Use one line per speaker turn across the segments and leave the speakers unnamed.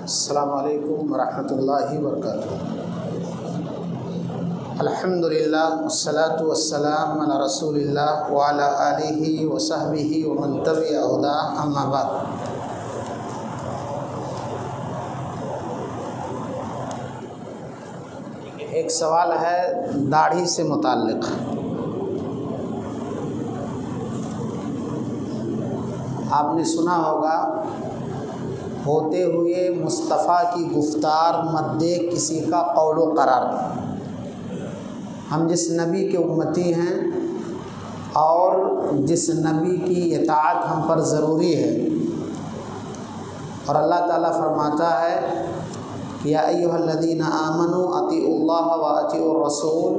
السلام علیکم ورحمۃ اللہ وبرکاتہ۔ الحمدللہ والصلاة والسلام علی رسول اللہ وعلی آلہ وصحبہ ومن تبع ہداہ، اما بعد۔ ایک سوال ہے داڑھی سے متعلق۔ آپ نے سنا ہوگا ہوتے ہوئے مصطفیٰ کی گفتار مد کسی کا قول و قرار۔ ہم جس نبی کے امتی ہیں اور جس نبی کی اطاعت ہم پر ضروری ہے، اور اللہ تعالیٰ فرماتا ہے یا ایھا الذین آمنوا اطیعوا اللہ واطیعوا الرسول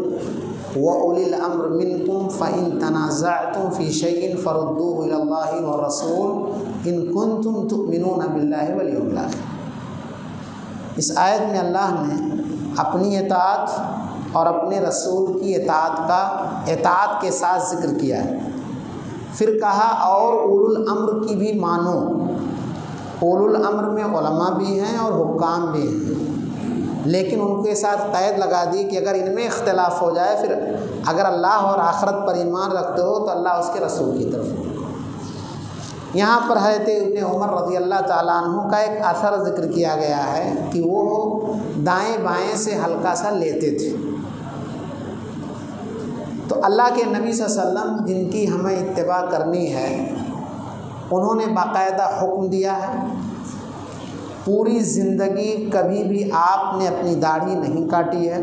وَأُولِي الْأَمْرِ مِنْكُمْ فَإِن تَنَازَعْتُمْ فِي شَيْءٍ فَرُدُّوهُ إِلَى اللَّهِ وَالرَّسُولِ إِن كُنتُمْ تُؤْمِنُونَ بِاللَّهِ وَالْيَوْمِ الْآخِرِ۔ اس آیت میں اللہ نے اپنی اطاعت اور اپنے رسول کی اطاعت کے ساتھ ذکر کیا ہے، پھر کہا اور اولو الامر کی بھی مانو۔ اولو الامر میں علماء بھی ہیں اور حکام بھی ہیں، لیکن ان کے ساتھ قید لگا دی کہ اگر ان میں اختلاف ہو جائے، پھر اگر اللہ اور آخرت پر ایمان رکھتے ہو تو اللہ اس کے رسول کی طرف۔ یہاں پر حضرت ابن عمر رضی اللہ تعالیٰ عنہ کا ایک اثر ذکر کیا گیا ہے کہ وہ دائیں بائیں سے ہلکا سا لیتے تھے۔ تو اللہ کے نبی صلی اللہ علیہ وسلم جن کی ہمیں اتباع کرنی ہے، انہوں نے باقاعدہ حکم دیا ہے۔ پوری زندگی کبھی بھی آپ نے اپنی داڑھی نہیں کاٹی ہے،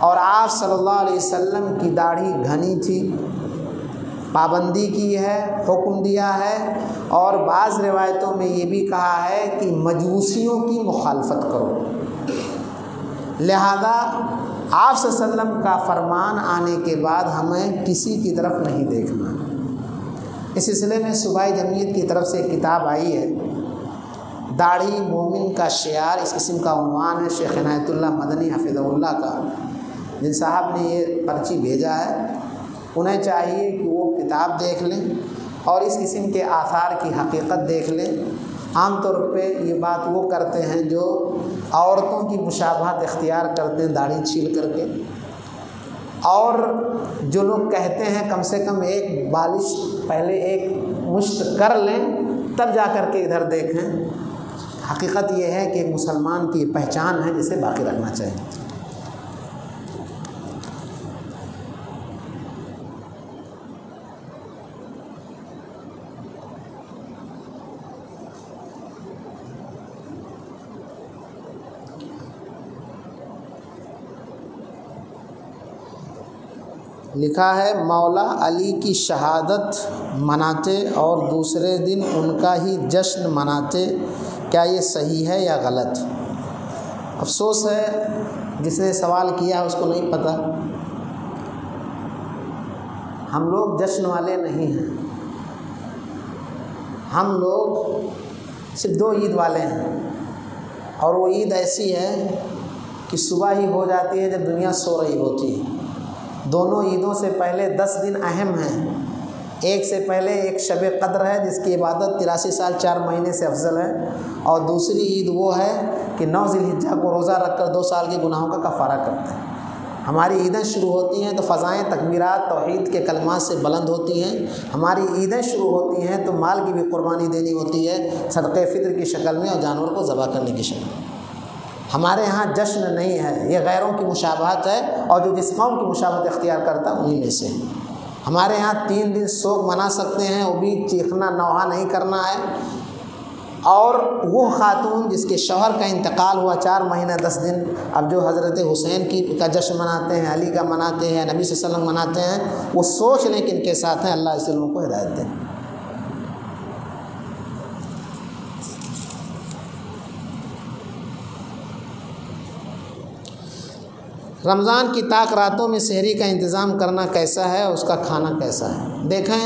اور آپ صلی اللہ علیہ وسلم کی داڑھی گھنی تھی، پابندی کی ہے، حکم دیا ہے، اور بعض روایتوں میں یہ بھی کہا ہے کہ مجوسیوں کی مخالفت کرو۔ لہذا آپ صلی اللہ علیہ وسلم کا فرمان آنے کے بعد ہمیں کسی کی طرف نہیں دیکھنا۔ اس سلسلے میں صوبائی جمعیت کی طرف سے ایک کتاب آئی ہے، داڑھی مومن کا شعار، اس قسم کا عنوان ہے، شیخ عنایت اللہ مدنی حفظہ اللہ کا، جن صاحب نے یہ پرچی بھیجا ہے، انہیں چاہیے کہ وہ کتاب دیکھ لیں اور اس قسم کے آثار کی حقیقت دیکھ لیں۔ عام طور پہ یہ بات وہ کرتے ہیں جو عورتوں کی مشابہت اختیار کرتے ہیں داڑھی چھیل کر کے، اور جو لوگ کہتے ہیں کم سے کم ایک بالش پہلے ایک مشت کر لیں تب جا کر کے ادھر دیکھیں۔ حقیقت یہ ہے کہ ایک مسلمان کی پہچان ہے جسے باقی رکھنا چاہیے۔ لکھا ہے مولا علی کی شہادت مناتے اور دوسرے دن ان کا ہی جشن مناتے، کیا یہ صحیح ہے یا غلط؟ افسوس ہے جس نے سوال کیا اس کو نہیں پتہ۔ ہم لوگ جشن والے نہیں ہیں، ہم لوگ صرف دو عید والے ہیں، اور وہ عید ایسی ہے کہ صبح ہی ہو جاتی ہے جب دنیا سو رہی ہوتی ہے۔ دونوں عیدوں سے پہلے 10 دن اہم ہیں۔ ایک سے پہلے ایک شب قدر ہے جس کی عبادت 83 سال 4 مہینے سے افضل ہے، اور دوسری عید وہ ہے کہ 9 ذی الحجہ کو روزہ رکھ کر 2 سال کے گناہوں کا کفارہ کرتے ہیں۔ ہماری عیدیں شروع ہوتی ہیں تو فضائیں تکبیرات توحید کے کلمات سے بلند ہوتی ہیں۔ ہماری عیدیں شروع ہوتی ہیں تو مال کی بھی قربانی دینی ہوتی ہے، صدقہ فطر کی شکل میں اور جانور کو ذبح کرنے کی شکل میں۔ ہمارے ہاں جشن نہیں ہے، یہ غیروں کی مشابہت ہے، اور جو جس قوم کی مشابہت اختیار کرتا ہے انہی میں سے۔ ہمارے ہاں 3 دن سوگ منا سکتے ہیں، وہ بھی چیخنا نوحہ نہیں کرنا ہے۔ اور وہ خاتون جس کے شوہر کا انتقال ہوا 4 مہینہ 10 دن، اب جو حضرت حسین کا جشن مناتے ہیں، علی کا مناتے ہیں، نبی صلی اللہ علیہ وسلم مناتے ہیں، وہ سوچ لیں کہ ان کے ساتھ ہیں۔ اللہ ایسے لوگوں کو ہدایت دے۔ رمضان کی طاق راتوں میں سحری کا انتظام کرنا کیسا ہے اور اس کا کھانا کیسا ہے؟ دیکھیں،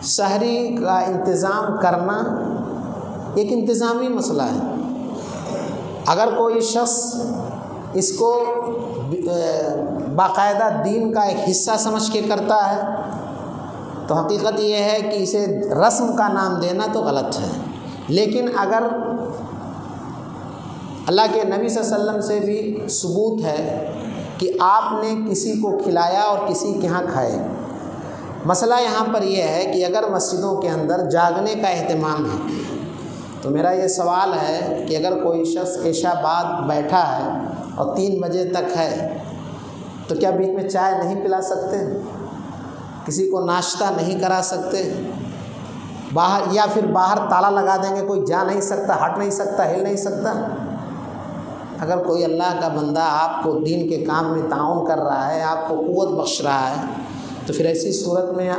سحری کا انتظام کرنا ایک انتظامی مسئلہ ہے۔ اگر کوئی شخص اس کو باقاعدہ دین کا ایک حصہ سمجھ کے کرتا ہے تو حقیقت یہ ہے کہ اسے رسم کا نام دینا تو غلط ہے۔ لیکن اگر اللہ کے نبی صلی اللہ علیہ وسلم سے بھی ثبوت ہے کہ آپ نے کسی کو کھلایا اور کسی کے ہاں کھائے، مسئلہ یہاں پر یہ ہے کہ اگر مسجدوں کے اندر جاگنے کا اہتمام ہے تو میرا یہ سوال ہے کہ اگر کوئی شخص عشاء بعد بیٹھا ہے اور 3 بجے تک ہے تو کیا بیچ میں چائے نہیں پلا سکتے؟ کسی کو ناشتہ نہیں کرا سکتے؟ باہر یا پھر باہر تالا لگا دیں گے، کوئی جا نہیں سکتا، ہٹ نہیں سکتا، ہل نہیں سکتا؟ اگر کوئی اللہ کا بندہ آپ کو دین کے کام میں تعاون کر رہا ہے، آپ کو قوت بخش رہا ہے، تو پھر ایسی صورت میں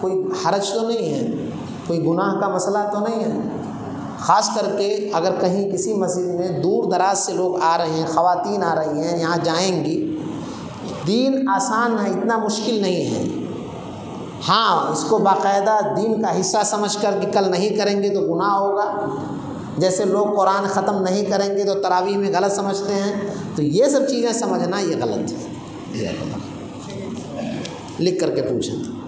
کوئی حرج تو نہیں ہے، کوئی گناہ کا مسئلہ تو نہیں ہے۔ خاص کر کے اگر کہیں کسی مسجد میں دور دراز سے لوگ آ رہے ہیں، خواتین آ رہی ہیں، یہاں جائیں گی، دین آسان ہے، اتنا مشکل نہیں ہے۔ ہاں، اس کو باقاعدہ دین کا حصہ سمجھ کر کہ کل نہیں کریں گے تو گناہ ہوگا، جیسے لوگ قرآن ختم نہیں کریں گے تو تراویح میں غلط سمجھتے ہیں، تو یہ سب چیزیں سمجھنا یہ غلط ہے۔ لکھ کر کے پوچھیں۔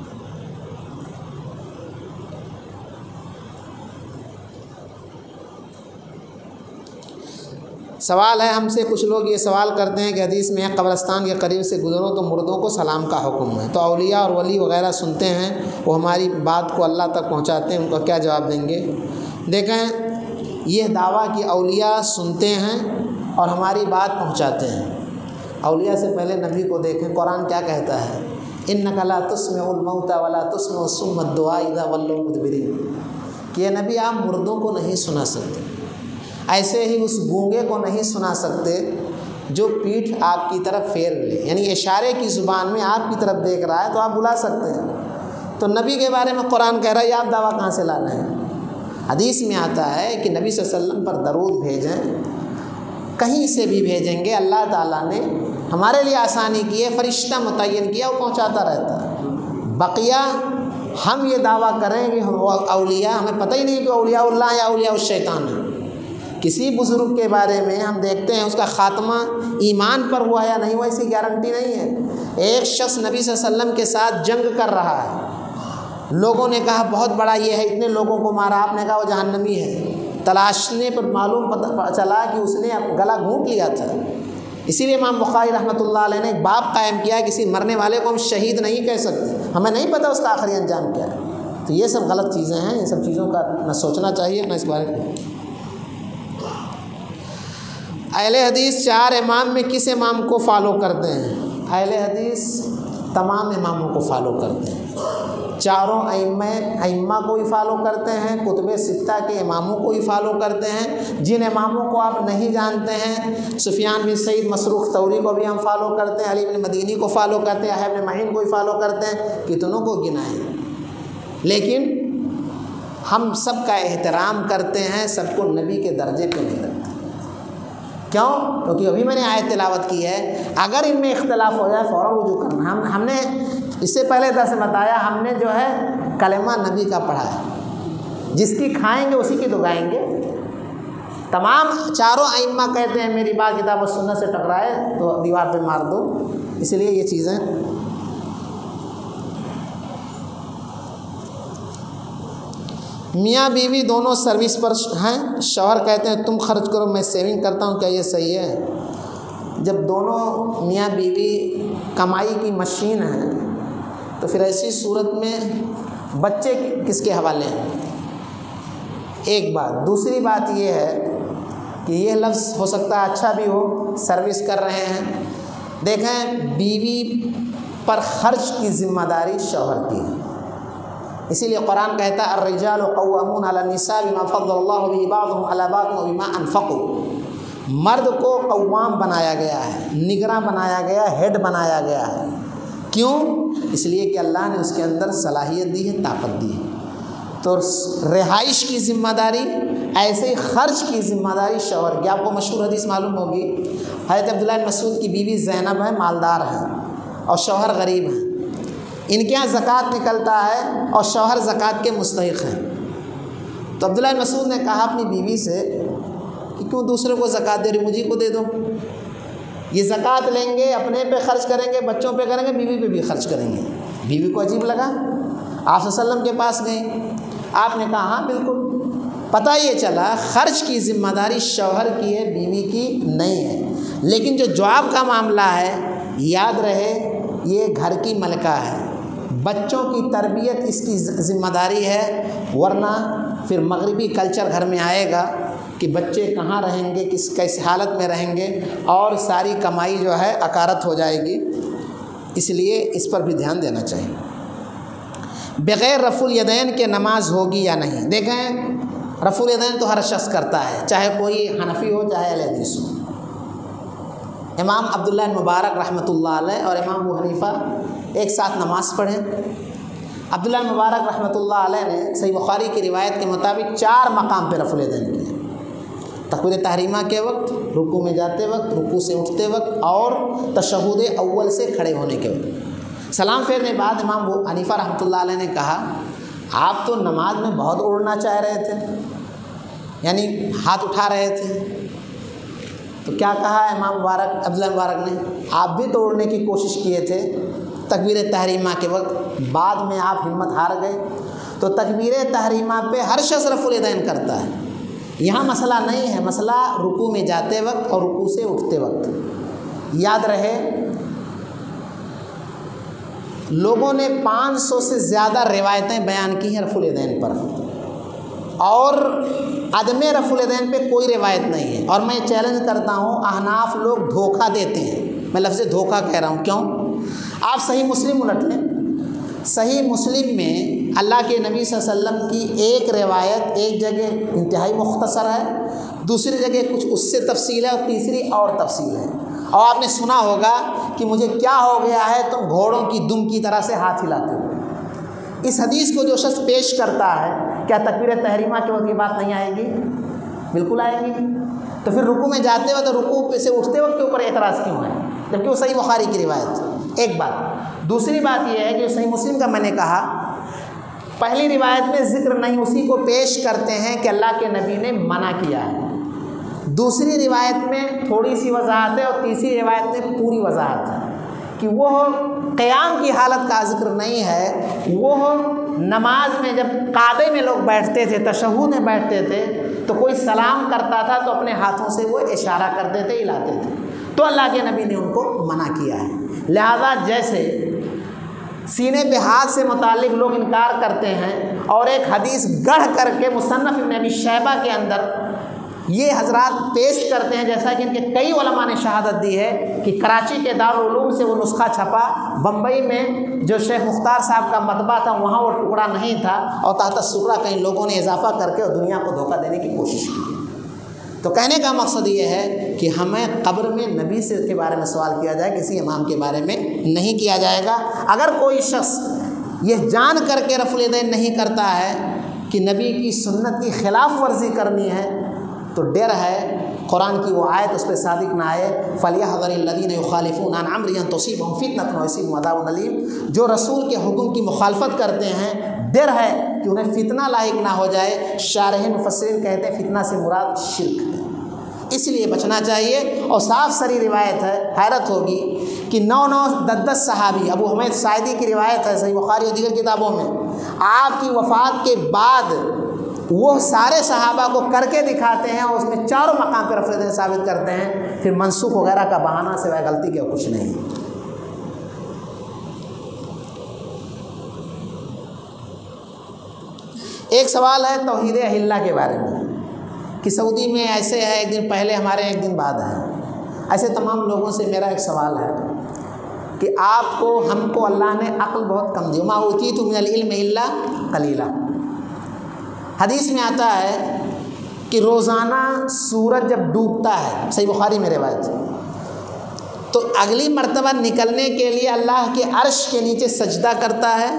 سوال ہے ہم سے، کچھ لوگ یہ سوال کرتے ہیں کہ حدیث میں قبرستان کے قریب سے گزرو تو مردوں کو سلام کا حکم ہے، تو اولیاء اور ولی وغیرہ سنتے ہیں، وہ ہماری بات کو اللہ تک پہنچاتے ہیں، ان کا کیا جواب دیں گے؟ دیکھیں، یہ دعویٰ کہ اولیاء سنتے ہیں اور ہماری بات پہنچاتے ہیں، اولیاء سے پہلے نبی کو دیکھیں، قرآن کیا کہتا ہے؟ اِنَّكَ لَا تُسْمِعُ الْمَوْتَى وَلَا تُسْمِعُ الصُّمَّ الدُّعَاءَ إِذَا وَلَّوْا مُدْبِرِينَ، کہ یہ نبی آپ مردوں کو نہیں سنا سکتے، ایسے ہی اس گونگے کو نہیں سنا سکتے جو پیٹھ آپ کی طرف پھیر لے، یعنی اشارے کی زبان میں آپ کی طرف دیکھ رہا ہے تو آپ بلا سکتے ہیں۔ تو نبی کے بارے میں قرآن کہہ رہا ہے، یہ آپ دعویٰ کہاں سے لا رہے ہیں؟ حدیث میں آتا ہے کہ نبی صلی اللہ علیہ وسلم پر درود بھیجیں، کہیں سے بھی بھیجیں گے، اللہ تعالیٰ نے ہمارے لیے آسانی کی ہے، فرشتہ متعین کیا، وہ پہنچاتا رہتا ہے۔ بقیہ ہم یہ دعویٰ کریں کہ اولیاء، ہمیں پتہ ہی نہیں کہ اولیاء اللہ یا اولیاء الشیطان ہے۔ کسی بزرگ کے بارے میں ہم دیکھتے ہیں اس کا خاتمہ ایمان پر ہوا یا نہیں ہوا، اس کی گارنٹی نہیں ہے۔ ایک شخص نبی صلی اللہ علیہ وسلم کے ساتھ جنگ کر رہا ہے، لوگوں نے کہا بہت بڑا یہ ہے، اتنے لوگوں کو مارا، آپ نے کہا وہ جہنمی ہے، تلاشنے پر معلوم پتہ چلا کہ اس نے گلا گھونٹ لیا تھا۔ اسی لیے امام بخاری رحمۃ اللہ علیہ نے ایک باب قائم کیا، کسی مرنے والے کو ہم شہید نہیں کہہ سکتے، ہمیں نہیں پتہ اس کا آخری انجام کیا ہے۔ تو یہ سب غلط چیزیں ہیں، ان سب چیزوں کا نہ سوچنا چاہیے نہ اس بارے میں۔ اہل حدیث 4 امام میں کس امام کو فالو کرتے ہیں؟ اہل حدیث تمام اماموں کو فالو کرتے ہیں، چاروں ائمہ کو ہی فالو کرتے ہیں، کتب 6 کے اماموں کو ہی فالو کرتے ہیں۔ جن اماموں کو آپ نہیں جانتے ہیں، سفیان بن سعید مسروق ثوری کو بھی ہم فالو کرتے ہیں، علی بن مدینی کو فالو کرتے ہیں، یحییٰ بن معین کو ہی فالو کرتے ہیں، کتنوں کو گنائیں، لیکن ہم سب کا احترام کرتے ہیں، سب کو نبی کے درجے پہ نہیں رکھتے۔ کیوں؟ کیونکہ ابھی میں نے آیت تلاوت کی ہے، اگر ان میں اختلاف ہو جائے فوراً رجوع کرنا۔ ہم نے اس سے پہلے درس میں بتایا، ہم نے جو ہے کلمہ نبی کا پڑھا ہے، جس کی کھائیں گے اسی کی دگائیں گے۔ تمام چاروں ائمہ کہتے ہیں میری بات کتاب و سنت سے ٹکرائے تو دیوار پہ مار دو، اس لیے یہ چیزیں۔ میاں بیوی دونوں سروس پر ہیں، شوہر کہتے ہیں تم خرچ کرو میں سیونگ کرتا ہوں، کیا یہ صحیح ہے؟ جب دونوں میاں بیوی کمائی کی مشین ہیں تو پھر ایسی صورت میں بچے کس کے حوالے ہیں؟ ایک بات۔ دوسری بات یہ ہے کہ یہ لفظ ہو سکتا ہے اچھا بھی ہو، سروس کر رہے ہیں، دیکھیں بیوی پر خرچ کی ذمہ داری شوہر کی ہے، اسی لیے قرآن کہتا ہے الرجال قوامون علی النساء بما فضل اللہ به بعضهم علی بعض وبما انفقوا، مرد کو قوام بنایا گیا ہے، نگراں بنایا گیا ہے، ہیڈ بنایا گیا ہے۔ کیوں؟ اس لیے کہ اللہ نے اس کے اندر صلاحیت دی ہے، طاقت دی ہے۔ تو رہائش کی ذمہ داری، ایسے ہی خرچ کی ذمہ داری شوہر کی۔ آپ کو مشہور حدیث معلوم ہوگی، حضرت عبداللہ بن مسعود کی بیوی زینب ہے، مالدار ہے اور شوہر غریب ہیں، ان کے یہاں زکوٰۃ نکلتا ہے اور شوہر زکوٰۃ کے مستحق ہیں۔ تو عبداللہ بن مسعود نے کہا اپنی بیوی سے کہ کیوں دوسرے کو زکوٰۃ دے رہی، مجھے کو دے دو۔ یہ زکوٰۃ لیں گے، اپنے پہ خرچ کریں گے، بچوں پہ کریں گے، بیوی پہ بھی خرچ کریں گے۔ بیوی کو عجیب لگا، آپ صلی اللہ علیہ وسلم کے پاس گئے، آپ نے کہا ہاں بالکل۔ پتہ یہ چلا خرچ کی ذمہ داری شوہر کی ہے، بیوی کی نہیں ہے، لیکن جو جواب کا معاملہ ہے یاد رہے یہ گھر کی ملکہ ہے، بچوں کی تربیت اس کی ذمہ داری ہے، ورنہ پھر مغربی کلچر گھر میں آئے گا کہ بچے کہاں رہیں گے، کیسی حالت میں رہیں گے، اور ساری کمائی جو ہے اکارت ہو جائے گی۔ اس لیے اس پر بھی دھیان دینا چاہیے۔ بغیر رفع الیدین کے نماز ہوگی یا نہیں؟ دیکھیں رفع الیدین تو ہر شخص کرتا ہے، چاہے کوئی حنفی ہو چاہے اہل حدیث ہو۔ امام عبداللہ مبارک رحمۃ اللہ علیہ اور امام ابو حنیفہ ایک ساتھ نماز پڑھیں۔ عبداللہ مبارک رحمۃ اللہ علیہ نے صحیح بخاری کی روایت کے مطابق 4 مقام پہ رفع الیدین کیے، تکبیر تحریمہ کے وقت، رکوع میں جاتے وقت، رکوع سے اٹھتے وقت، اور تشہد اول سے کھڑے ہونے کے وقت۔ سلام پھیرنے بعد امام ابو حنیفہ رحمۃ اللہ علیہ نے کہا آپ تو نماز میں بہت اڑنا چاہ رہے تھے، یعنی ہاتھ اٹھا رہے تھے، تو کیا کہا امام مبارک عبداللہ مبارک نے؟ آپ بھی تو اڑنے کی کوشش کیے تھے تکبیر تحریمہ کے وقت، بعد میں آپ ہمت ہار گئے۔ تو تکبیر تحریمہ پہ ہر شخص رفع الیدین کرتا ہے، یہاں مسئلہ نہیں ہے، مسئلہ رکوع میں جاتے وقت اور رکوع سے اٹھتے وقت۔ یاد رہے لوگوں نے 500 سے زیادہ روایتیں بیان کی ہیں رفع الیدین پر، اور عدم رفع الیدین پہ کوئی روایت نہیں ہے۔ اور میں چیلنج کرتا ہوں احناف لوگ دھوکہ دیتے ہیں، میں لفظ دھوکہ کہہ رہا ہوں، کیوں؟ آپ صحیح مسلم الٹ لیں، صحیح مسلم میں اللہ کے نبی صلی اللہ علیہ وسلم کی ایک روایت ایک جگہ انتہائی مختصر ہے، دوسری جگہ کچھ اس سے تفصیل ہے، اور تیسری اور تفصیل ہے۔ اور آپ نے سنا ہوگا کہ مجھے کیا ہو گیا ہے تم گھوڑوں کی دم کی طرح سے ہاتھ ہلاتے ہو۔ اس حدیث کو جو شخص پیش کرتا ہے، کیا تکبیر تحریمہ کے وقت یہ بات نہیں آئے گی؟ بالکل آئے گی۔ تو پھر رکوع میں جاتے وقت اور رکوع پہ سے اٹھتے وقت کے اوپر اعتراض کیوں ہے، جبکہ وہ صحیح بخاری کی روایت؟ ایک بات۔ دوسری بات یہ ہے کہ صحیح مسلم کا میں نے کہا پہلی روایت میں ذکر نہیں، اسی کو پیش کرتے ہیں کہ اللہ کے نبی نے منع کیا ہے۔ دوسری روایت میں تھوڑی سی وضاحت ہے، اور تیسری روایت میں پوری وضاحت ہے کہ وہ قیام کی حالت کا ذکر نہیں ہے، وہ نماز میں جب قعدے میں لوگ بیٹھتے تھے، تشہد میں بیٹھتے تھے، تو کوئی سلام کرتا تھا تو اپنے ہاتھوں سے وہ اشارہ کرتے تھے، ہلاتے تھے، تو اللہ کے نبی نے ان کو منع کیا ہے۔ لہذا جیسے سینے پہ ہاتھ سے متعلق لوگ انکار کرتے ہیں، اور ایک حدیث گڑھ کر کے مصنف ابن ابی شیبہ کے اندر یہ حضرات پیش کرتے ہیں، جیسا کہ ان کے کئی علماء نے شہادت دی ہے کہ کراچی کے دارالعلوم سے وہ نسخہ چھپا، بمبئی میں جو شیخ مختار صاحب کا مطبع تھا وہاں وہ ٹکڑا نہیں تھا، اور تحت السرہ کئی لوگوں نے اضافہ کر کے اور دنیا کو دھوکہ دینے کی کوشش کی۔ تو کہنے کا مقصد یہ ہے کہ ہمیں قبر میں نبی سے کے بارے میں سوال کیا جائے، کسی امام کے بارے میں نہیں کیا جائے گا۔ اگر کوئی شخص یہ جان کر کے رفع الیدین نہیں کرتا ہے کہ نبی کی سنت کی خلاف ورزی کرنی ہے، تو ڈر ہے قرآن کی وہ آیت اس پہ صادق نہ آئے، فَلْيَحْذَرِ الَّذِينَ يُخَالِفُونَ عَنْ أَمْرِهِ أَن تُصِيبَهُمْ فِتْنَةٌ أَوْ يُصِيبَهُمْ عَذَابٌ أَلِيمٌ۔ جو رسول کے حکم کی مخالفت کرتے ہیں، ڈر ہے کہ انہیں فتنہ لاحق نہ ہو جائے۔ شارح مفسرین کہتے ہیں فتنہ سے مراد شرک ہے، اس لیے بچنا چاہیے۔ اور صاف سری روایت ہے، حیرت ہوگی کہ 9 صحابی، ابو حمید ساعدی کی روایت ہے صحیح بخاری اور دیگر کتابوں میں، آپ کی وفات کے بعد وہ سارے صحابہ کو کر کے دکھاتے ہیں، اور اس میں 4 مقام پہ رفع الیدین ثابت کرتے ہیں، پھر منسوخ وغیرہ کا بہانہ سوائے غلطی کے کچھ نہیں۔ ایک سوال ہے توحید اہلہ کے بارے میں کہ سعودی میں ایسے ہے، ایک دن پہلے ہمارے ایک دن بعد ہے۔ ایسے تمام لوگوں سے میرا ایک سوال ہے کہ آپ کو، ہم کو اللہ نے عقل بہت کم دی، وَمَا أُوتِيتُ مِنَ الْعِلْمِ إِلَّا قَلِيلًا۔ حدیث میں آتا ہے کہ روزانہ سورج جب ڈوبتا ہے، صحیح بخاری میں روایت، تو اگلی مرتبہ نکلنے کے لیے اللہ کے عرش کے نیچے سجدہ کرتا ہے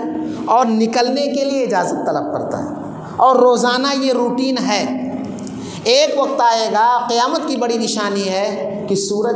اور نکلنے کے لیے اجازت طلب کرتا ہے، اور روزانہ یہ روٹین ہے۔ ایک وقت آئے گا، قیامت کی بڑی نشانی ہے کہ سورج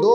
2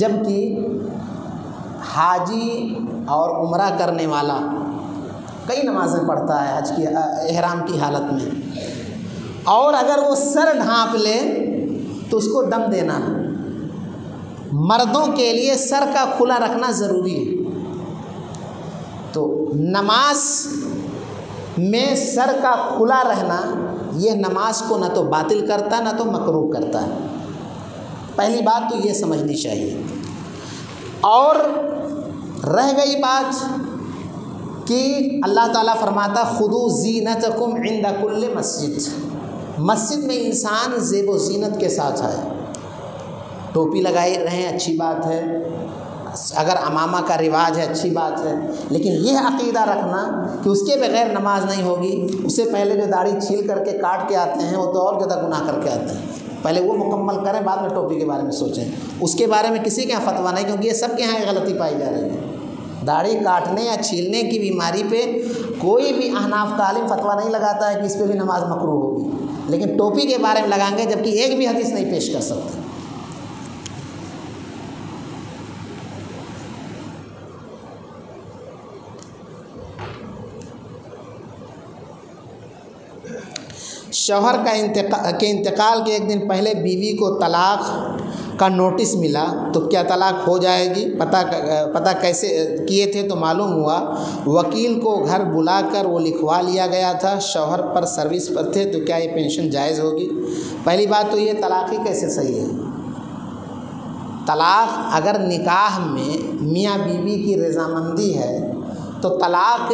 جبکہ حاجی اور عمرہ کرنے والا کئی نمازیں پڑھتا ہے حج کی احرام کی حالت میں، اور اگر وہ سر ڈھانپ لے تو اس کو دم دینا ہے۔ مردوں کے لیے سر کا کھلا رکھنا ضروری ہے، تو نماز میں سر کا کھلا رہنا یہ نماز کو نہ تو باطل کرتا ہے نہ تو مکروہ کرتا ہے۔ پہلی بات تو یہ سمجھنی چاہیے۔ اور رہ گئی بات کہ اللہ تعالیٰ فرماتا خذوا زینتکم عند کل مسجد، مسجد میں انسان زیب و زینت کے ساتھ آئے، ٹوپی لگائی رہیں اچھی بات ہے، اگر عمامہ کا رواج ہے اچھی بات ہے، لیکن یہ عقیدہ رکھنا کہ اس کے بغیر نماز نہیں ہوگی، اس سے پہلے جو داڑھی چھیل کر کے کاٹ کے آتے ہیں وہ تو اور زیادہ گناہ کر کے آتے ہیں، پہلے وہ مکمل کریں بعد میں ٹوپی کے بارے میں سوچیں۔ اس کے بارے میں کسی کے یہاں فتویٰ نہیں، کیونکہ یہ سب کے یہاں یہ غلطی پائی جا رہی ہے۔ داڑھی کاٹنے یا چھیلنے کی بیماری پہ کوئی بھی احناف کا عالم فتویٰ نہیں لگاتا ہے کہ اس پہ بھی نماز مکروہ ہوگی، لیکن ٹوپی کے بارے میں لگائیں گے جبکہ ایک بھی حدیث نہیں پیش کر سکتے۔ شوہر کے انتقال کے ایک دن پہلے بیوی کو طلاق کا نوٹس ملا تو کیا طلاق ہو جائے گی؟ پتہ کیسے کیے تھے تو معلوم ہوا وکیل کو گھر بلا کر وہ لکھوا لیا گیا تھا، شوہر پر سروس پر تھے، تو کیا یہ پینشن جائز ہوگی؟ پہلی بات تو یہ طلاق ہی کیسے صحیح ہے؟ طلاق اگر نکاح میں میاں بیوی کی رضامندی ہے تو طلاق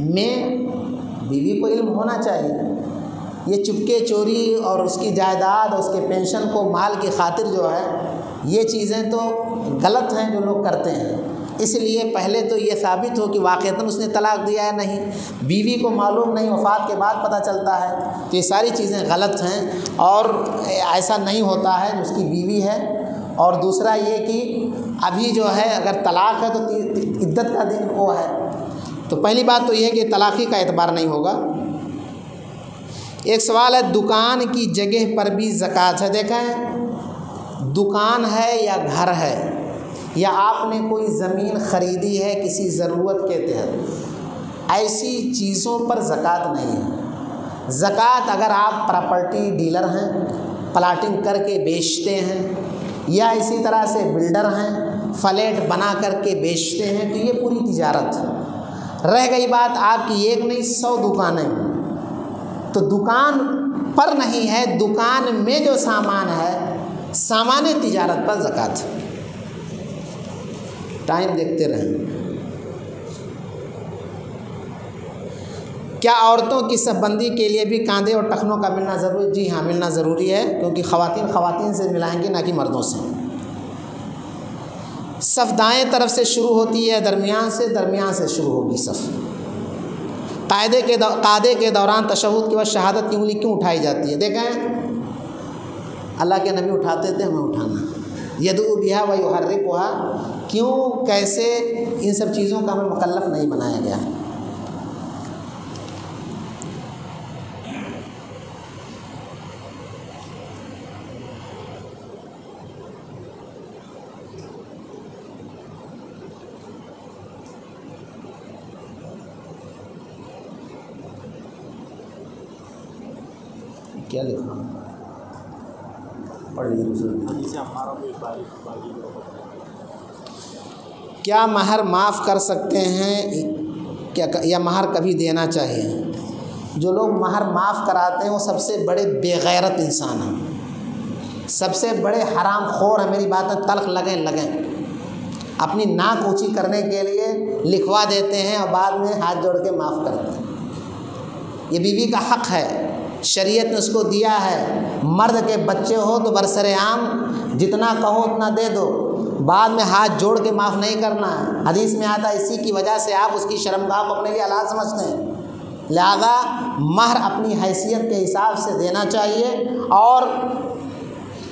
میں بیوی کو علم ہونا چاہیے۔ یہ چپکے چوری اور اس کی جائیداد اور اس کے پینشن کو مال کی خاطر جو ہے یہ چیزیں تو غلط ہیں جو لوگ کرتے ہیں، اس لیے پہلے تو یہ ثابت ہو کہ واقعتاً اس نے طلاق دیا ہے نہیں، بیوی کو معلوم نہیں، وفات کے بعد پتہ چلتا ہے، تو یہ ساری چیزیں غلط ہیں اور ایسا نہیں ہوتا ہے جو اس کی بیوی ہے۔ اور دوسرا یہ کہ ابھی جو ہے اگر طلاق ہے تو عدت کا دن وہ ہے، تو پہلی بات تو یہ ہے کہ طلاقی کا اعتبار نہیں ہوگا۔ ایک سوال ہے دکان کی جگہ پر بھی زکوٰۃ ہے؟ دیکھیں دکان ہے یا گھر ہے یا آپ نے کوئی زمین خریدی ہے کسی ضرورت کے تحت، ایسی چیزوں پر زکوٰۃ نہیں ہے۔ زکوٰۃ اگر آپ پراپرٹی ڈیلر ہیں، پلاٹنگ کر کے بیچتے ہیں، یا اسی طرح سے بلڈر ہیں، فلیٹ بنا کر کے بیچتے ہیں، تو یہ پوری تجارت ہے۔ رہ گئی بات آپ کی ایک نہیں 100 دکانیں، تو دکان پر نہیں ہے، دکان میں جو سامان ہے سامان تجارت پر زکوٰۃ۔ ٹائم دیکھتے رہیں۔ کیا عورتوں کی صف بندی کے لیے بھی کاندھے اور ٹخنوں کا ملنا ضروری ہے؟ جی ہاں ملنا ضروری ہے، کیونکہ خواتین سے ملائیں گے نہ کہ مردوں سے۔ صف دائیں طرف سے شروع ہوتی ہے، درمیان سے شروع ہوگی صف۔ قاعدے کے دوران تشہد کے وقت شہادت کی انگلی کیوں اٹھائی جاتی ہے؟ دیکھیں اللہ کے نبی اٹھاتے تھے، ہمیں اٹھانا، یدعو بہا و یحرکھا، کیوں کیسے ان سب چیزوں کا ہمیں مکلف نہیں بنایا گیا۔ کیا لکھا پڑھ لیجیے۔ کیا مہر معاف کر سکتے ہیں یا مہر کبھی دینا چاہیے؟ جو لوگ مہر معاف کراتے ہیں وہ سب سے بڑے بے غیرت انسان ہیں، سب سے بڑے حرام خور ہیں۔ میری بات ہے تلخ لگیں، اپنی ناک اونچی کرنے کے لیے لکھوا دیتے ہیں اور بعد میں ہاتھ جوڑ کے معاف کرتے ہیں۔ یہ بیوی کا حق ہے، شریعت نے اس کو دیا ہے۔ مرد کے بچے ہو تو برسر عام جتنا کہو اتنا دے دو، بعد میں ہاتھ جوڑ کے معاف نہیں کرنا ہے۔ حدیث میں آتا ہے اسی کی وجہ سے آپ اس کی شرمگاہ کو اپنے لیے اعلیٰ سمجھتے ہیں، لہذا مہر اپنی حیثیت کے حساب سے دینا چاہیے، اور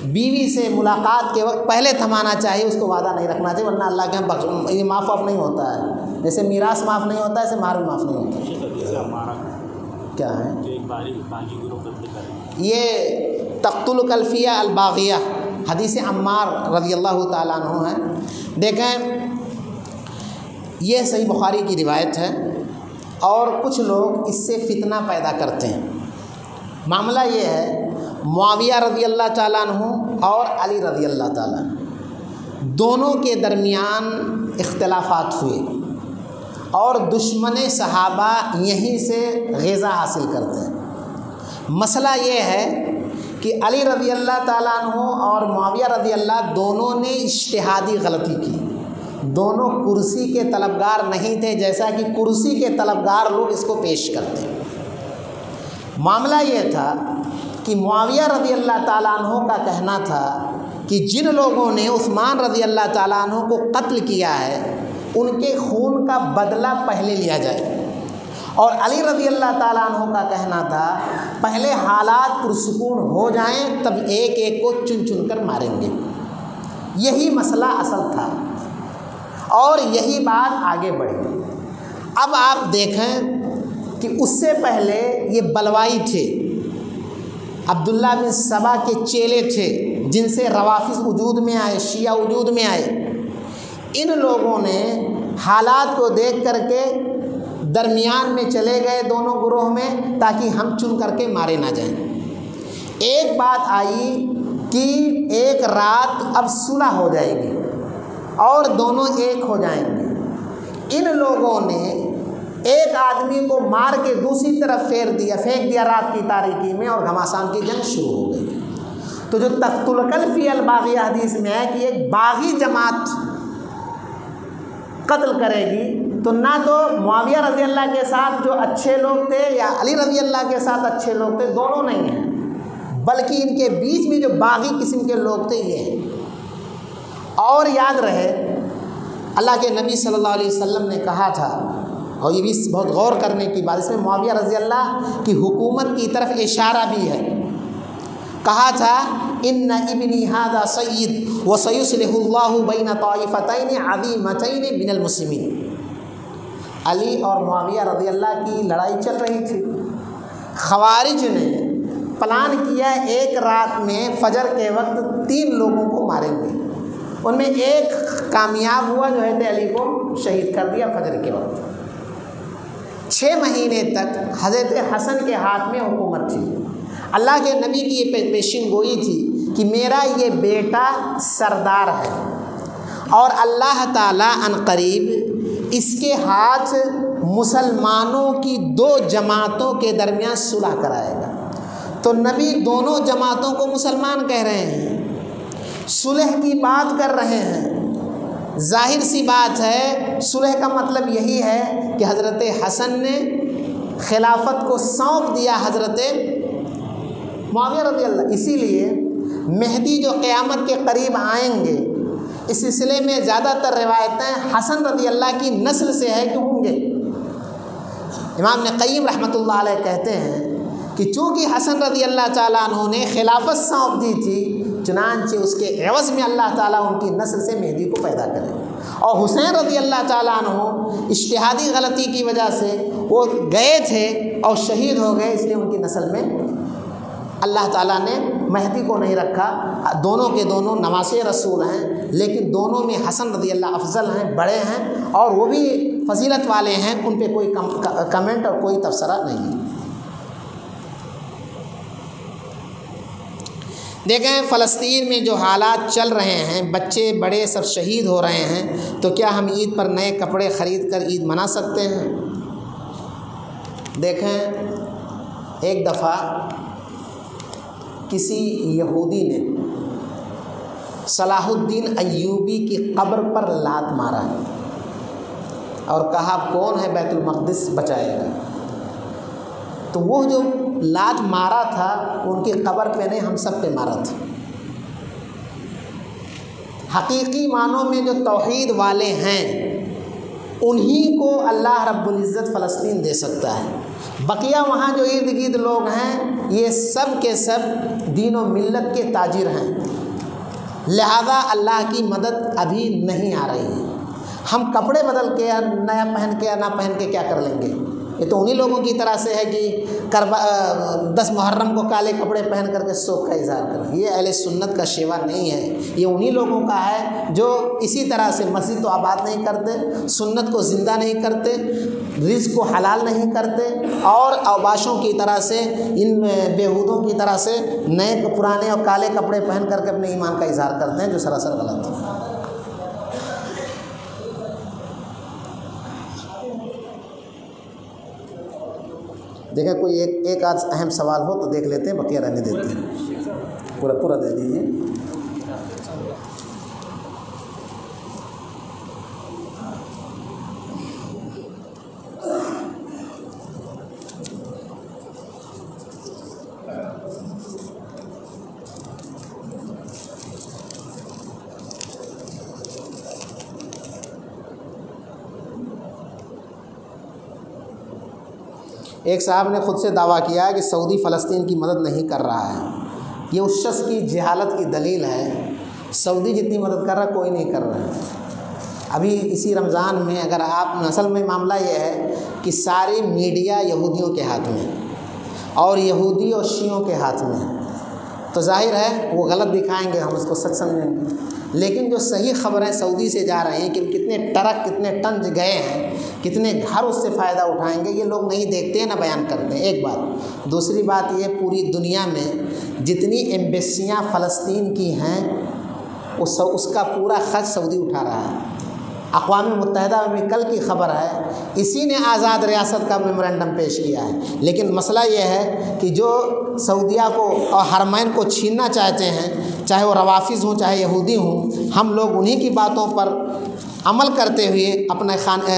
بیوی سے ملاقات کے وقت پہلے تھمانا چاہیے، اس کو وعدہ نہیں رکھنا چاہیے، ورنہ اللہ کے یہاں یہ معاف نہیں ہوتا ہے۔ جیسے میراث معاف نہیں ہوتا ہے ایسے مہر بھی معاف نہیں ہوتا۔ کیا ہے یہ تقتل الکلفیہ الباغیہ، حدیث عمار رضی اللہ تعالیٰ عنہ ہے. دیکھیں یہ صحیح بخاری کی روایت ہے اور کچھ لوگ اس سے فتنہ پیدا کرتے ہیں. معاملہ یہ ہے معاویہ رضی اللہ تعالیٰ عنہ اور علی رضی اللہ تعالیٰ عنہ دونوں کے درمیان اختلافات ہوئے اور دشمن صحابہ یہیں سے غذا حاصل کرتے ہیں. مسئلہ یہ ہے کہ علی رضی اللہ تعالیٰ عنہ اور معاویہ رضی اللہ دونوں نے اجتہادی غلطی کی. دونوں کرسی کے طلبگار نہیں تھے جیسا کہ کرسی کے طلبگار لوگ اس کو پیش کرتے ہیں. معاملہ یہ تھا کہ معاویہ رضی اللہ تعالیٰ عنہ کا کہنا تھا کہ جن لوگوں نے عثمان رضی اللہ تعالیٰ عنہ کو قتل کیا ہے ان کے خون کا بدلہ پہلے لیا جائے، اور علی رضی اللہ تعالیٰ عنہ کا کہنا تھا پہلے حالات پرسکون ہو جائیں تب ایک ایک کو چن چن کر ماریں گے. یہی مسئلہ اصل تھا اور یہی بات آگے بڑھی. اب آپ دیکھیں کہ اس سے پہلے یہ بلوائی تھے، عبداللہ بن سبا کے چیلے تھے جن سے روافظ وجود میں آئے، شیعہ وجود میں آئے. ان لوگوں نے حالات کو دیکھ کر کے درمیان میں چلے گئے دونوں گروہ میں تاکہ ہم چن کر کے مارے نہ جائیں. ایک بات آئی کہ ایک رات اب صلح ہو جائے گی اور دونوں ایک ہو جائیں گے. ان لوگوں نے ایک آدمی کو مار کے دوسری طرف پھینک دیا رات کی تاریکی میں اور گھماسان کی جنگ شروع ہو گئی. تو جو تقتل الکلب فی الباغی حدیث میں ہے کہ ایک باغی جماعت قتل کرے گی تو نہ تو معاویہ رضی اللہ کے ساتھ جو اچھے لوگ تھے یا علی رضی اللہ کے ساتھ اچھے لوگ تھے، دونوں نہیں ہیں، بلکہ ان کے بیچ میں جو باغی قسم کے لوگ تھے یہ ہیں. اور یاد رہے اللہ کے نبی صلی اللہ علیہ وسلم نے کہا تھا، اور یہ بھی بہت غور کرنے کی بات، اس میں معاویہ رضی اللہ کی حکومت کی طرف اشارہ بھی ہے. کہا تھا ان ابنی ھذا سید وسیصلح اللہ بین طائفتین عظیمتین من المسلمین. علی اور معاویہ رضی اللہ کی لڑائی چل رہی تھی. خوارج نے پلان کیا ایک رات میں فجر کے وقت 3 لوگوں کو ماریں گے. ان میں ایک کامیاب ہوا جو ہے علی کو شہید کر دیا فجر کے وقت. 6 مہینے تک حضرت حسن کے ہاتھ میں حکومت تھی. اللہ کے نبی کی یہ پیشین گوئی تھی کہ میرا یہ بیٹا سردار ہے اور اللہ تعالیٰ عنقریب اس کے ہاتھ مسلمانوں کی 2 جماعتوں کے درمیان صلح کرائے گا. تو نبی دونوں جماعتوں کو مسلمان کہہ رہے ہیں، صلح کی بات کر رہے ہیں. ظاہر سی بات ہے صلح کا مطلب یہی ہے کہ حضرت حسن نے خلافت کو سونپ دیا حضرت معاویہ رضی اللہ. اسی لیے مہدی جو قیامت کے قریب آئیں گے اس سلسلے میں زیادہ تر روایتیں حسن رضی اللہ کی نسل سے ہے کہ ہوں گے. امام ابن قیم رحمۃ اللہ علیہ کہتے ہیں کہ چونکہ حسن رضی اللہ تعالیٰ عنہ نے خلافت سونپ دی تھی چنانچہ اس کے عوض میں اللہ تعالیٰ ان کی نسل سے مہدی کو پیدا کرے. اور حسین رضی اللہ تعالیٰ عنہ اجتہادی غلطی کی وجہ سے وہ گئے تھے اور شہید ہو گئے، اس لیے ان کی نسل میں اللہ تعالیٰ نے مہدی کو نہیں رکھا. دونوں کے دونوں نواسے رسول ہیں لیکن دونوں میں حسن رضی اللہ افضل ہیں، بڑے ہیں اور وہ بھی فضیلت والے ہیں، ان پہ کوئی کمنٹ اور کوئی تبصرہ نہیں ہے. دیکھیں فلسطین میں جو حالات چل رہے ہیں، بچے بڑے سب شہید ہو رہے ہیں، تو کیا ہم عید پر نئے کپڑے خرید کر عید منا سکتے ہیں؟ دیکھیں ایک دفعہ کسی یہودی نے صلاح الدین ایوبی کی قبر پر لات مارا اور کہا کون ہے بیت المقدس بچائے گا. تو وہ جو لات مارا تھا ان کی قبر پہ نہیں، ہم سب پہ مارا تھا. حقیقی معنوں میں جو توحید والے ہیں انہی کو اللہ رب العزت فلسطین دے سکتا ہے. بقیہ وہاں جو ارد گرد لوگ ہیں یہ سب کے سب دین و ملت کے تاجر ہیں، لہذا اللہ کی مدد ابھی نہیں آ رہی ہے. ہم کپڑے بدل کے نیا پہن کے نہ پہن کے کیا کر لیں گے؟ یہ تو انہی لوگوں کی طرح سے ہے کہ 10 محرم کو کالے کپڑے پہن کر کے شوق کا اظہار کریں. یہ اہل سنت کا شیوا نہیں ہے. یہ انہی لوگوں کا ہے جو اسی طرح سے مسجد تو آباد نہیں کرتے, سنت کو زندہ نہیں کرتے, رزق کو حلال نہیں کرتے, اور اوباشوں کی طرح سے ان بیہودوں کی طرح سے نئے پرانے اور کالے کپڑے پہن کر کے اپنے ایمان کا اظہار کرتے ہیں, جو سراسر غلط ہے. دیکھیں کوئی ایک آدھ اہم سوال ہو تو دیکھ لیتے ہیں, بقیہ رہنے دیتے ہیں. پورا دے دیجیے. ایک صاحب نے خود سے دعویٰ کیا ہے کہ سعودی فلسطین کی مدد نہیں کر رہا ہے. یہ اس شخص کی جہالت کی دلیل ہے. سعودی جتنی مدد کر رہا ہے کوئی نہیں کر رہا ہے. ابھی اسی رمضان میں اگر آپ, اصل میں معاملہ یہ ہے کہ ساری میڈیا یہودیوں کے ہاتھ میں اور یہودی اور شیعوں کے ہاتھ میں, تو ظاہر ہے وہ غلط دکھائیں گے, ہم اس کو سچ سمجھیں گے. لیکن جو صحیح خبریں سعودی سے جا رہی ہیں کہ کتنے ٹرک کتنے ٹن گئے ہیں, کتنے گھر اس سے فائدہ اٹھائیں گے, یہ لوگ نہیں دیکھتے ہیں نہ بیان کرتے ہیں. ایک بات. دوسری بات یہ, پوری دنیا میں جتنی ایمبیسیاں فلسطین کی ہیں اس کا پورا خرچ سعودی اٹھا رہا ہے. اقوام متحدہ میں بھی کل کی خبر ہے, اسی نے آزاد ریاست کا میمورنڈم پیش کیا ہے. لیکن مسئلہ یہ ہے کہ جو سعودیہ کو اور حرمین کو چھیننا چاہتے ہیں, چاہے وہ روافظ ہوں چاہے یہودی ہوں, ہم لوگ انہی کی باتوں پر عمل کرتے ہوئے اپنا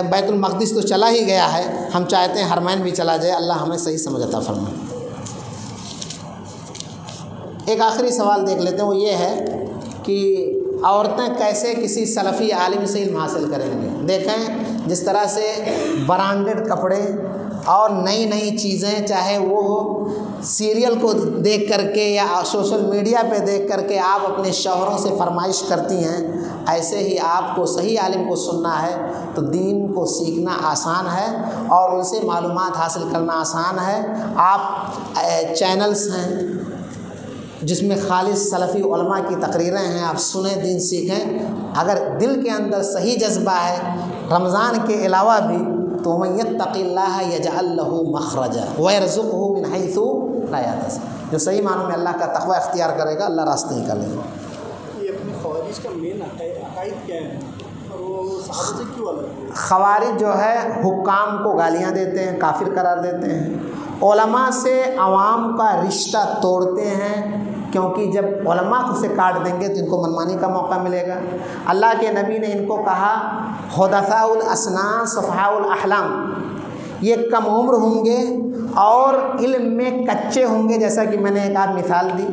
بیت المقدس تو چلا ہی گیا ہے, ہم چاہتے ہیں حرمین بھی چلا جائے. اللہ ہمیں صحیح سمجھ عطا فرمائے. ایک آخری سوال دیکھ لیتے ہیں, وہ یہ ہے کہ عورتیں کیسے کسی سلفی عالم سے علم حاصل کریں گے. دیکھیں جس طرح سے برانڈڈ کپڑے اور نئی چیزیں, چاہے وہ سیریل کو دیکھ کر کے یا سوشل میڈیا پہ دیکھ کر کے آپ اپنے شوہروں سے فرمائش کرتی ہیں, ایسے ہی آپ کو صحیح عالم کو سننا ہے تو دین کو سیکھنا آسان ہے اور ان سے معلومات حاصل کرنا آسان ہے. آپ چینلز ہیں جس میں خالص سلفی علماء کی تقریریں ہیں, آپ سنیں, دین سیکھیں. اگر دل کے اندر صحیح جذبہ ہے رمضان کے علاوہ بھی, تو من یتق اللہ یجعل لہ مخرجا ویرزقہ من حیث لا یحتسب. جو صحیح معنوں میں اللہ کا تقوی اختیار کرے گا, اللہ راستے نکالے گا.
یہ اپنے خوارج کا مین عقائد کیا ہے اور وہ صحابہ سے کیوں الگ ہے؟
خوارج جو ہے حکام کو گالیاں دیتے ہیں, کافر قرار دیتے ہیں. علماء سے عوام کا رشتہ توڑتے ہیں, کیونکہ جب علماء کو سے کاٹ دیں گے تو ان کو منمانی کا موقع ملے گا. اللہ کے نبی نے ان کو کہا حدثاء الاسنان صفحاء الاحلام, یہ کم عمر ہوں گے اور علم میں کچے ہوں گے, جیسا کہ میں نے ایک آدھ مثال دی.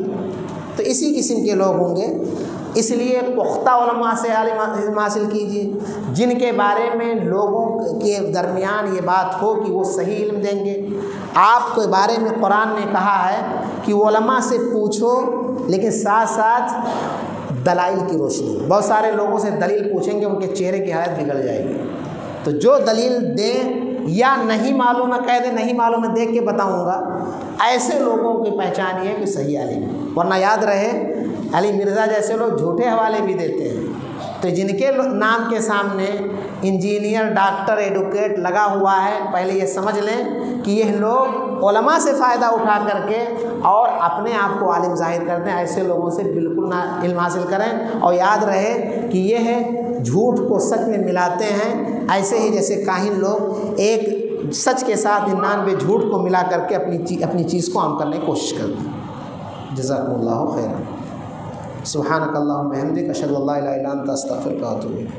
تو اسی قسم کے لوگ ہوں گے. اس لیے پختہ علماء سے علم حاصل کیجیے, جن کے بارے میں لوگوں کے درمیان یہ بات ہو کہ وہ صحیح علم دیں گے. آپ کے بارے میں قرآن نے کہا ہے کہ علماء سے پوچھو, لیکن ساتھ ساتھ دلائل کی روشنی. بہت سارے لوگوں سے دلیل پوچھیں گے, ان کے چہرے کی حالت بگڑ جائے گی. تو جو دلیل دیں یا نہیں معلوم ہے کہہ دیں نہیں معلوم ہے دیکھ کے بتاؤں گا, ایسے لوگوں کی پہچان یہ ہے کہ صحیح عالم ہے. ورنہ یاد رہے علی مرزا جیسے لوگ جھوٹے حوالے بھی دیتے ہیں. تو جن کے نام کے سامنے انجینئر, ڈاکٹر, ایڈوکیٹ لگا ہوا ہے, پہلے یہ سمجھ لیں کہ یہ لوگ علماء سے فائدہ اٹھا کر کے اور اپنے آپ کو عالم ظاہر کرتے ہیں. ایسے لوگوں سے بالکل نہ علم حاصل کریں. اور یاد رہے کہ یہ ہے جھوٹ کو سچ میں ملاتے ہیں, ایسے ہی جیسے کاہن لوگ ایک سچ کے ساتھ 99 جھوٹ کو ملا کر کے اپنی چیز کو عام کرنے کی کوشش کرتے ہیں. جزاکم اللہ خیرا. سبحانک اللہم وبحمدک اشہد ان لا الہ الا انت استغفرک و اتوب الیک.